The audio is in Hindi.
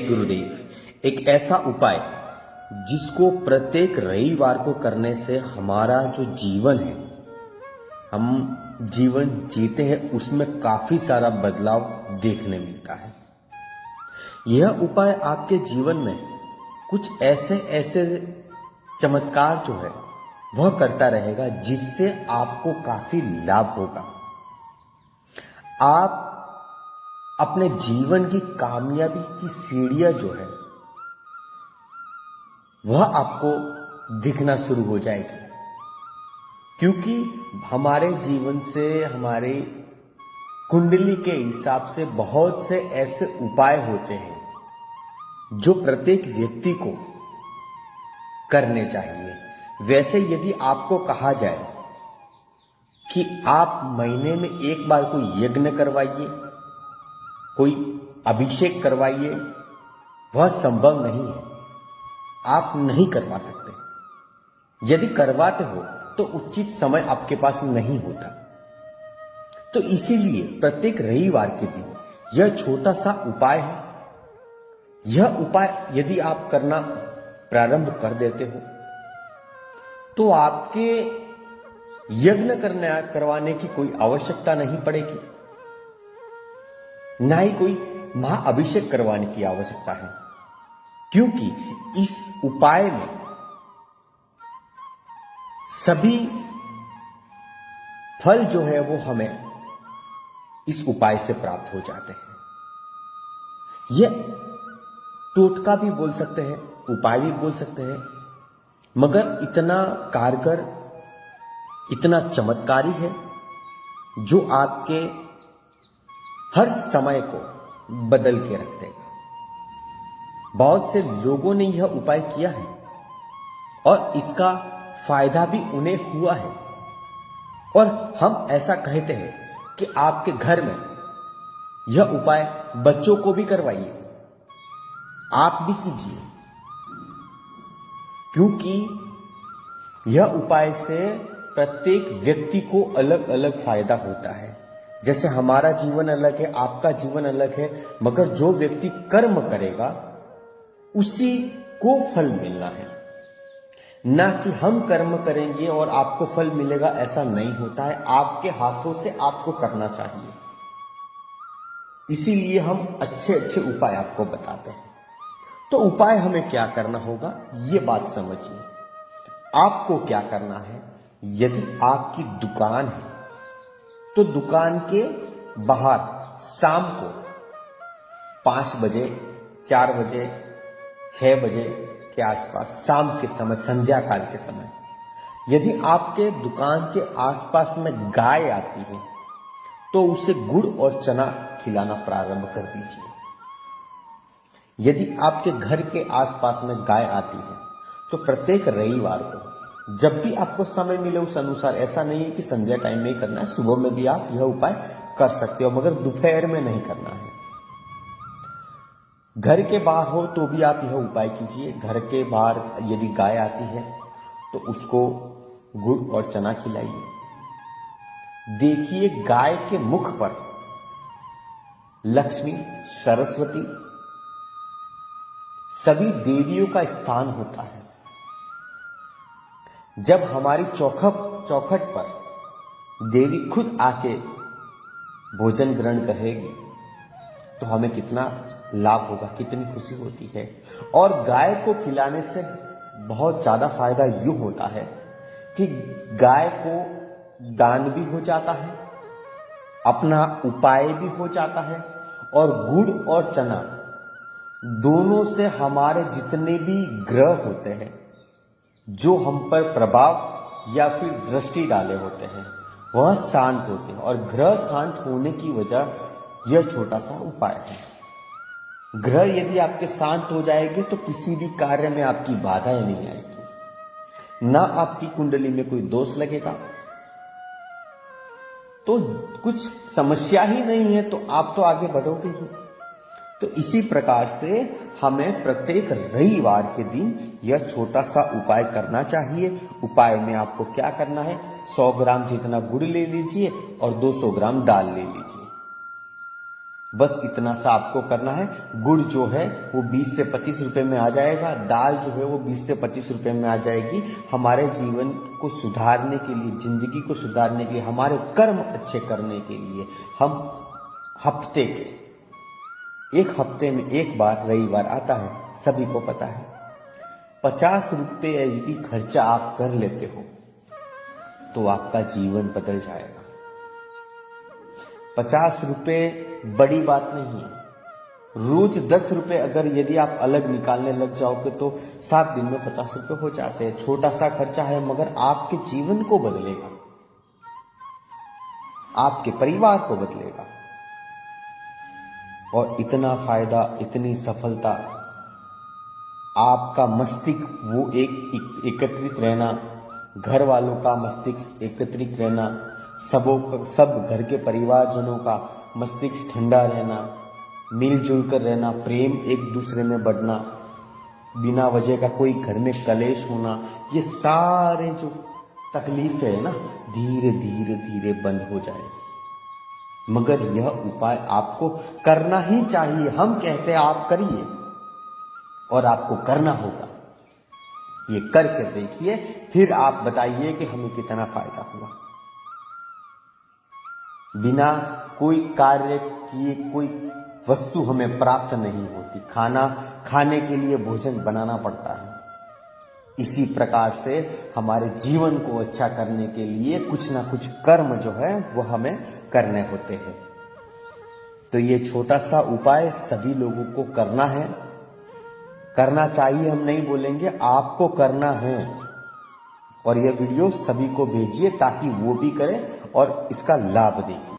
गुरुदेव, एक ऐसा उपाय जिसको प्रत्येक रविवार को करने से हमारा जो जीवन है, हम जीवन जीते हैं, उसमें काफी सारा बदलाव देखने मिलता है। यह उपाय आपके जीवन में कुछ ऐसे ऐसे चमत्कार जो है वह करता रहेगा जिससे आपको काफी लाभ होगा। आप अपने जीवन की कामयाबी की सीढ़ियां जो है वह आपको दिखना शुरू हो जाएगी, क्योंकि हमारे जीवन से, हमारे कुंडली के हिसाब से बहुत से ऐसे उपाय होते हैं जो प्रत्येक व्यक्ति को करने चाहिए। वैसे यदि आपको कहा जाए कि आप महीने में एक बार कोई यज्ञ करवाइए, कोई अभिषेक करवाइए, वह संभव नहीं है। आप नहीं करवा सकते। यदि करवाते हो तो उचित समय आपके पास नहीं होता। तो इसीलिए प्रत्येक रविवार के दिन यह छोटा सा उपाय है। यह उपाय यदि आप करना प्रारंभ कर देते हो तो आपके यज्ञ करवाने की कोई आवश्यकता नहीं पड़ेगी, ना ही कोई महाअभिषेक करवाने की आवश्यकता है, क्योंकि इस उपाय में सभी फल जो है वो हमें इस उपाय से प्राप्त हो जाते हैं। यह टोटका भी बोल सकते हैं, उपाय भी बोल सकते हैं, मगर इतना कारगर, इतना चमत्कारी है जो आपके हर समय को बदल के रख देगा। बहुत से लोगों ने यह उपाय किया है और इसका फायदा भी उन्हें हुआ है। और हम ऐसा कहते हैं कि आपके घर में यह उपाय बच्चों को भी करवाइए, आप भी कीजिए, क्योंकि यह उपाय से प्रत्येक व्यक्ति को अलग अलग फायदा होता है। जैसे हमारा जीवन अलग है, आपका जीवन अलग है, मगर जो व्यक्ति कर्म करेगा उसी को फल मिलना है, ना कि हम कर्म करेंगे और आपको फल मिलेगा, ऐसा नहीं होता है। आपके हाथों से आपको करना चाहिए। इसीलिए हम अच्छे अच्छे उपाय आपको बताते हैं। तो उपाय हमें क्या करना होगा, ये बात समझिए। आपको क्या करना है, यदि आपकी दुकान है तो दुकान के बाहर शाम को 5 बजे, 4 बजे, 6 बजे के आसपास, शाम के समय, संध्या काल के समय, यदि आपके दुकान के आसपास में गाय आती है तो उसे गुड़ और चना खिलाना प्रारंभ कर दीजिए। यदि आपके घर के आसपास में गाय आती है तो प्रत्येक रविवार को जब भी आपको समय मिले उस अनुसार, ऐसा नहीं है कि संध्या टाइम में ही करना है, सुबह में भी आप यह उपाय कर सकते हो, मगर दोपहर में नहीं करना है। घर के बाहर हो तो भी आप यह उपाय कीजिए। घर के बाहर यदि गाय आती है तो उसको गुड़ और चना खिलाइए। देखिए, गाय के मुख पर लक्ष्मी, सरस्वती, सभी देवियों का स्थान होता है। जब हमारी चौखट पर देवी खुद आके भोजन ग्रहण करेगी तो हमें कितना लाभ होगा, कितनी खुशी होती है। और गाय को खिलाने से बहुत ज्यादा फायदा यूं होता है कि गाय को दान भी हो जाता है, अपना उपाय भी हो जाता है, और गुड़ और चना दोनों से हमारे जितने भी ग्रह होते हैं जो हम पर प्रभाव या फिर दृष्टि डाले होते हैं वह शांत होते हैं। और ग्रह शांत होने की वजह यह छोटा सा उपाय है। ग्रह यदि आपके शांत हो जाएंगे तो किसी भी कार्य में आपकी बाधाएं नहीं आएगी, ना आपकी कुंडली में कोई दोष लगेगा, तो कुछ समस्या ही नहीं है, तो आप तो आगे बढ़ोगे ही। तो इसी प्रकार से हमें प्रत्येक रविवार के दिन यह छोटा सा उपाय करना चाहिए। उपाय में आपको क्या करना है, 100 ग्राम जितना गुड़ ले लीजिए और 200 ग्राम दाल ले लीजिए। बस इतना सा आपको करना है। गुड़ जो है वो 20 से 25 रुपए में आ जाएगा, दाल जो है वो 20 से 25 रुपए में आ जाएगी। हमारे जीवन को सुधारने के लिए, जिंदगी को सुधारने के लिए, हमारे कर्म अच्छे करने के लिए हम हफ्ते के एक हफ्ते में एक बार रविवार आता है, सभी को पता है। 50 रुपये यदि खर्चा आप कर लेते हो तो आपका जीवन बदल जाएगा। 50 रुपये बड़ी बात नहीं है। रोज 10 रुपये अगर यदि आप अलग निकालने लग जाओगे तो 7 दिन में 50 रुपये हो जाते हैं। छोटा सा खर्चा है मगर आपके जीवन को बदलेगा, आपके परिवार को बदलेगा। और इतना फायदा, इतनी सफलता, आपका मस्तिष्क वो एकत्रित रहना, घर वालों का मस्तिष्क एकत्रित रहना, सब घर के परिवारजनों का मस्तिष्क ठंडा रहना, मिलजुल कर रहना, प्रेम एक दूसरे में बढ़ना, बिना वजह का कोई घर में कलेश होना, ये सारे जो तकलीफें है ना धीरे धीरे धीरे बंद हो जाएगी। मगर यह उपाय आपको करना ही चाहिए। हम कहते हैं आप करिए और आपको करना होगा। ये करके देखिए, फिर आप बताइए कि हमें कितना फायदा हुआ। बिना कोई कार्य किए कोई वस्तु हमें प्राप्त नहीं होती। खाना खाने के लिए भोजन बनाना पड़ता है। इसी प्रकार से हमारे जीवन को अच्छा करने के लिए कुछ ना कुछ कर्म जो है वो हमें करने होते हैं। तो ये छोटा सा उपाय सभी लोगों को करना है, करना चाहिए, हम नहीं बोलेंगे, आपको करना है। और यह वीडियो सभी को भेजिए ताकि वो भी करें और इसका लाभ देखें।